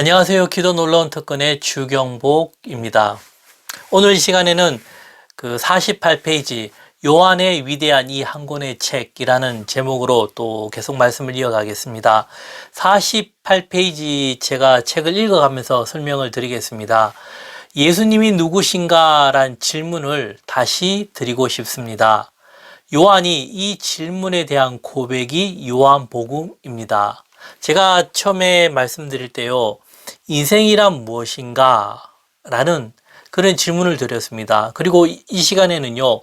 안녕하세요. 기도 놀러온 특권의 주경복입니다. 오늘 시간에는 그 48페이지 요한의 위대한 이 한 권의 책이라는 제목으로 또 계속 말씀을 이어가겠습니다. 48페이지 제가 책을 읽어가면서 설명을 드리겠습니다. 예수님이 누구신가? 라는 질문을 다시 드리고 싶습니다. 요한이 이 질문에 대한 고백이 요한복음입니다. 제가 처음에 말씀드릴 때요, 인생이란 무엇인가? 라는 그런 질문을 드렸습니다. 그리고 이 시간에는요,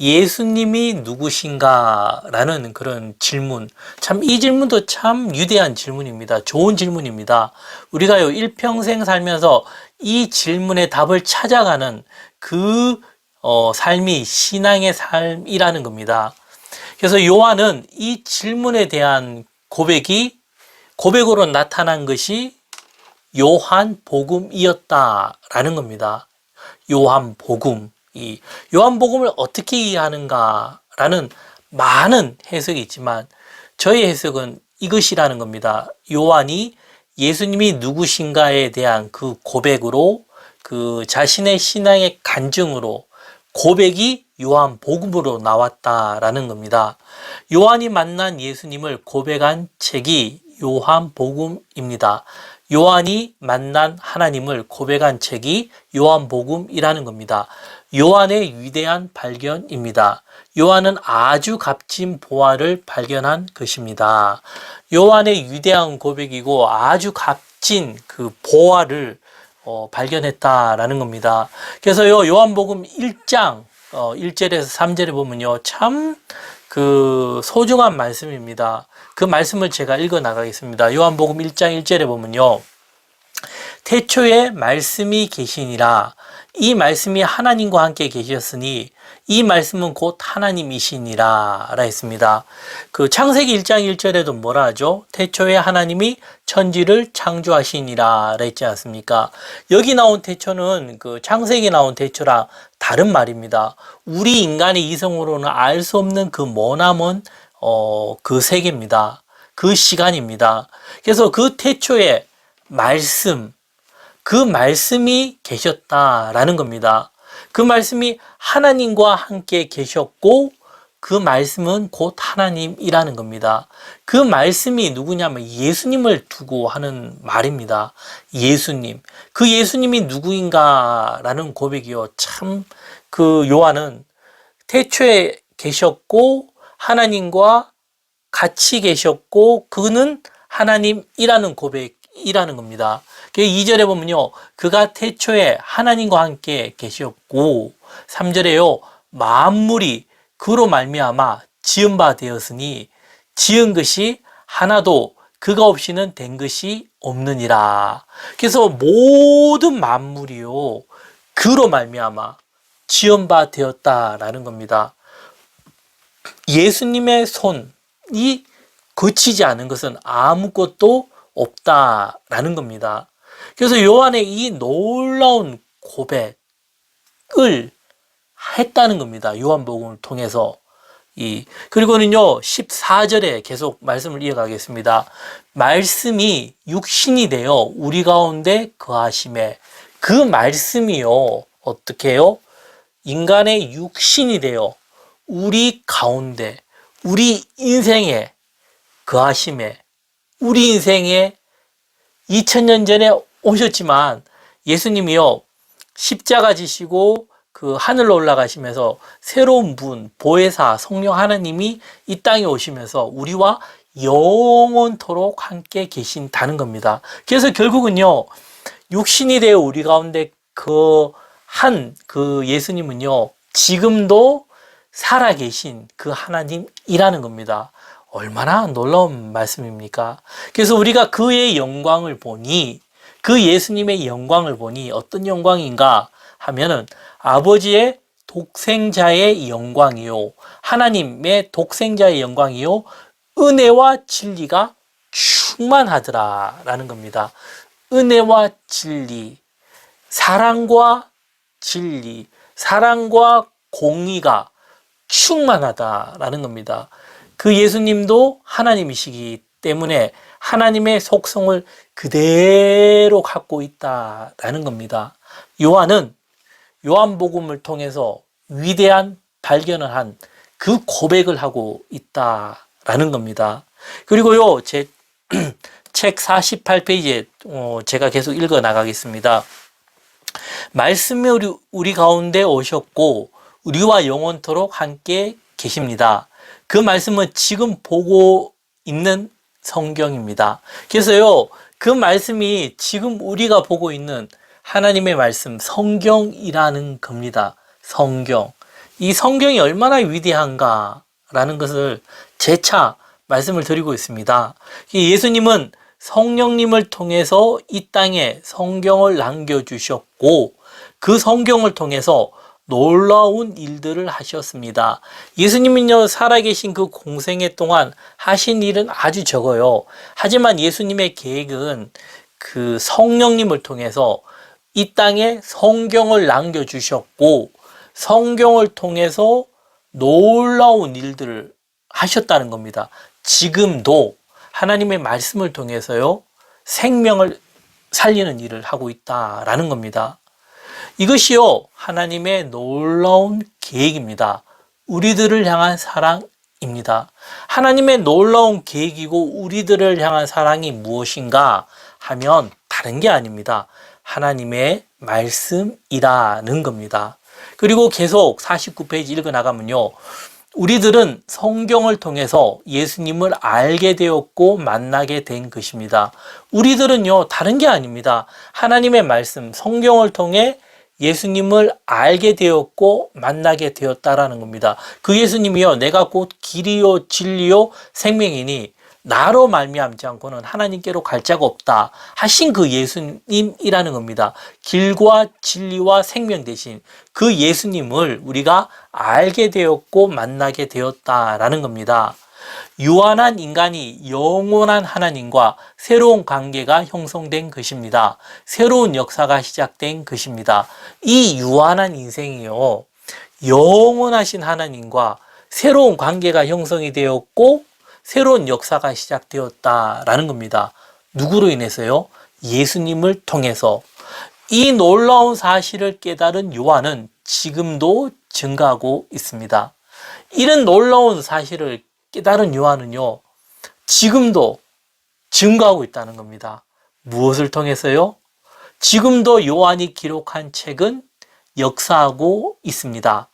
예수님이 누구신가? 라는 그런 질문. 참, 이 질문도 참 위대한 질문입니다. 좋은 질문입니다. 우리가요, 일평생 살면서 이 질문의 답을 찾아가는 그 삶이 신앙의 삶이라는 겁니다. 그래서 요한은 이 질문에 대한 고백으로 나타난 것이 요한복음이었다라는 겁니다. 요한복음. 이 요한복음을 어떻게 이해하는가라는 많은 해석이 있지만 저의 해석은 이것이라는 겁니다. 요한이 예수님이 누구신가에 대한 그 고백으로 그 자신의 신앙의 간증으로 고백이 요한복음으로 나왔다라는 겁니다. 요한이 만난 예수님을 고백한 책이 요한복음입니다. 요한이 만난 하나님을 고백한 책이 요한복음이라는 겁니다. 요한의 위대한 발견입니다. 요한은 아주 값진 보화를 발견한 것입니다. 요한의 위대한 고백이고 아주 값진 그 보화를 발견했다라는 겁니다. 그래서요, 요한복음 1장 1절에서 3절에 보면요, 참 그 소중한 말씀입니다. 그 말씀을 제가 읽어 나가겠습니다. 요한복음 1장 1절에 보면요, 태초에 말씀이 계시니라. 이 말씀이 하나님과 함께 계셨으니 이 말씀은 곧 하나님이시니라 라 했습니다. 그 창세기 1장 1절에도 뭐라 하죠? 태초에 하나님이 천지를 창조하시니라 라 했지 않습니까? 여기 나온 태초는 그 창세기 나온 태초랑 다른 말입니다. 우리 인간의 이성으로는 알 수 없는 그 머나먼 그 세계입니다. 그 시간입니다. 그래서 그 태초에 말씀, 그 말씀이 계셨다라는 겁니다. 그 말씀이 하나님과 함께 계셨고 그 말씀은 곧 하나님이라는 겁니다. 그 말씀이 누구냐면 예수님을 두고 하는 말입니다. 예수님. 그 예수님이 누구인가라는 고백이요. 참 그 요한은 태초에 계셨고 하나님과 같이 계셨고 그는 하나님이라는 고백이라는 겁니다. 2절에 보면요, 그가 태초에 하나님과 함께 계셨고 3절에요, 만물이 그로 말미암아 지은 바 되었으니 지은 것이 하나도 그가 없이는 된 것이 없느니라. 그래서 모든 만물이요, 그로 말미암아 지은 바 되었다라는 겁니다. 예수님의 손이 거치지 않은 것은 아무것도 없다라는 겁니다. 그래서 요한의 이 놀라운 고백을 했다는 겁니다. 요한복음을 통해서. 그리고는요, 14절에 계속 말씀을 이어가겠습니다. 말씀이 육신이 되어 우리 가운데 거하심에, 그 말씀이요, 어떻게 해요? 인간의 육신이 되어 우리 가운데, 우리 인생에 거하심에, 우리 인생에 2000년 전에 오셨지만 예수님이요, 십자가 지시고 그 하늘로 올라가시면서 새로운 분, 보혜사, 성령 하나님이 이 땅에 오시면서 우리와 영원토록 함께 계신다는 겁니다. 그래서 결국은요, 육신이 되어 우리 가운데 그 예수님은요, 지금도 살아계신 그 하나님이라는 겁니다. 얼마나 놀라운 말씀입니까? 그래서 우리가 그의 영광을 보니, 그 예수님의 영광을 보니 어떤 영광인가 하면은 아버지의 독생자의 영광이요, 하나님의 독생자의 영광이요, 은혜와 진리가 충만하더라라는 겁니다. 은혜와 진리, 사랑과 진리, 사랑과 공의가 충만하다라는 겁니다. 그 예수님도 하나님이시기 때문에 하나님의 속성을 그대로 갖고 있다라는 겁니다. 요한은 요한복음을 통해서 위대한 발견을 한 그 고백을 하고 있다라는 겁니다. 그리고요, 제 책 48페이지에 제가 계속 읽어 나가겠습니다. 말씀이 우리 가운데 오셨고 우리와 영원토록 함께 계십니다. 그 말씀은 지금 보고 있는 성경입니다. 그래서요, 그 말씀이 지금 우리가 보고 있는 하나님의 말씀, 성경이라는 겁니다. 성경. 이 성경이 얼마나 위대한가라는 것을 재차 말씀을 드리고 있습니다. 예수님은 성령님을 통해서 이 땅에 성경을 남겨주셨고 그 성경을 통해서 놀라운 일들을 하셨습니다. 예수님은요, 살아계신 그 공생애 동안 하신 일은 아주 적어요. 하지만 예수님의 계획은 그 성령님을 통해서 이 땅에 성경을 남겨주셨고 성경을 통해서 놀라운 일들을 하셨다는 겁니다. 지금도 하나님의 말씀을 통해서요, 생명을 살리는 일을 하고 있다라는 겁니다. 이것이요, 하나님의 놀라운 계획입니다. 우리들을 향한 사랑입니다. 하나님의 놀라운 계획이고 우리들을 향한 사랑이 무엇인가 하면 다른 게 아닙니다. 하나님의 말씀이라는 겁니다. 그리고 계속 49페이지 읽어 나가면요, 우리들은 성경을 통해서 예수님을 알게 되었고 만나게 된 것입니다. 우리들은요, 다른 게 아닙니다. 하나님의 말씀, 성경을 통해 예수님을 알게 되었고 만나게 되었다라는 겁니다. 그 예수님이요, 내가 곧 길이요 진리요 생명이니 나로 말미암지 않고는 하나님께로 갈 자가 없다 하신 그 예수님이라는 겁니다. 길과 진리와 생명 되신 그 예수님을 우리가 알게 되었고 만나게 되었다라는 겁니다. 유한한 인간이 영원한 하나님과 새로운 관계가 형성된 것입니다. 새로운 역사가 시작된 것입니다. 이 유한한 인생이요, 영원하신 하나님과 새로운 관계가 형성이 되었고 새로운 역사가 시작되었다라는 겁니다. 누구로 인해서요? 예수님을 통해서. 이 놀라운 사실을 깨달은 요한은 지금도 증가하고 있습니다. 이런 놀라운 사실을 깨달은 요한은요, 지금도 증가하고 있다는 겁니다. 무엇을 통해서요? 지금도 요한이 기록한 책은 역사하고 있습니다.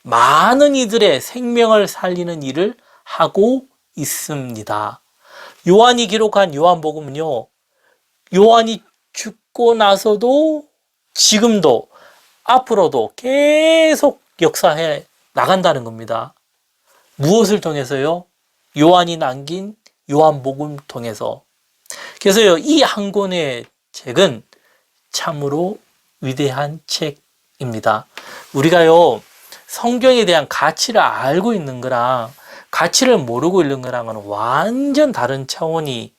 많은 이들의 생명을 살리는 일을 하고 있습니다. 요한이 기록한 요한복음은요, 요한이 죽고 나서도 지금도 앞으로도 계속 역사해 나간다는 겁니다. 무엇을 통해서요? 요한이 남긴 요한복음 통해서. 그래서요, 이 한 권의 책은 참으로 위대한 책입니다. 우리가요, 성경에 대한 가치를 알고 있는 거랑 가치를 모르고 있는 거랑은 완전 다른 차원이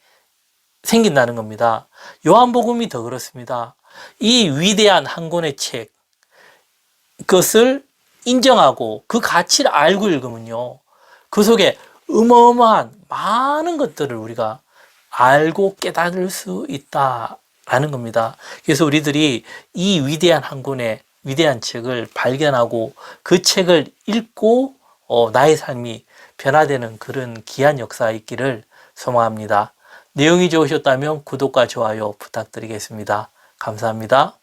생긴다는 겁니다. 요한복음이 더 그렇습니다. 이 위대한 한 권의 책, 그것을 인정하고 그 가치를 알고 읽으면요, 그 속에 어마어마한 많은 것들을 우리가 알고 깨달을 수 있다라는 겁니다. 그래서 우리들이 이 위대한 한 권의 위대한 책을 발견하고 그 책을 읽고 나의 삶이 변화되는 그런 귀한 역사가 있기를 소망합니다. 내용이 좋으셨다면 구독과 좋아요 부탁드리겠습니다. 감사합니다.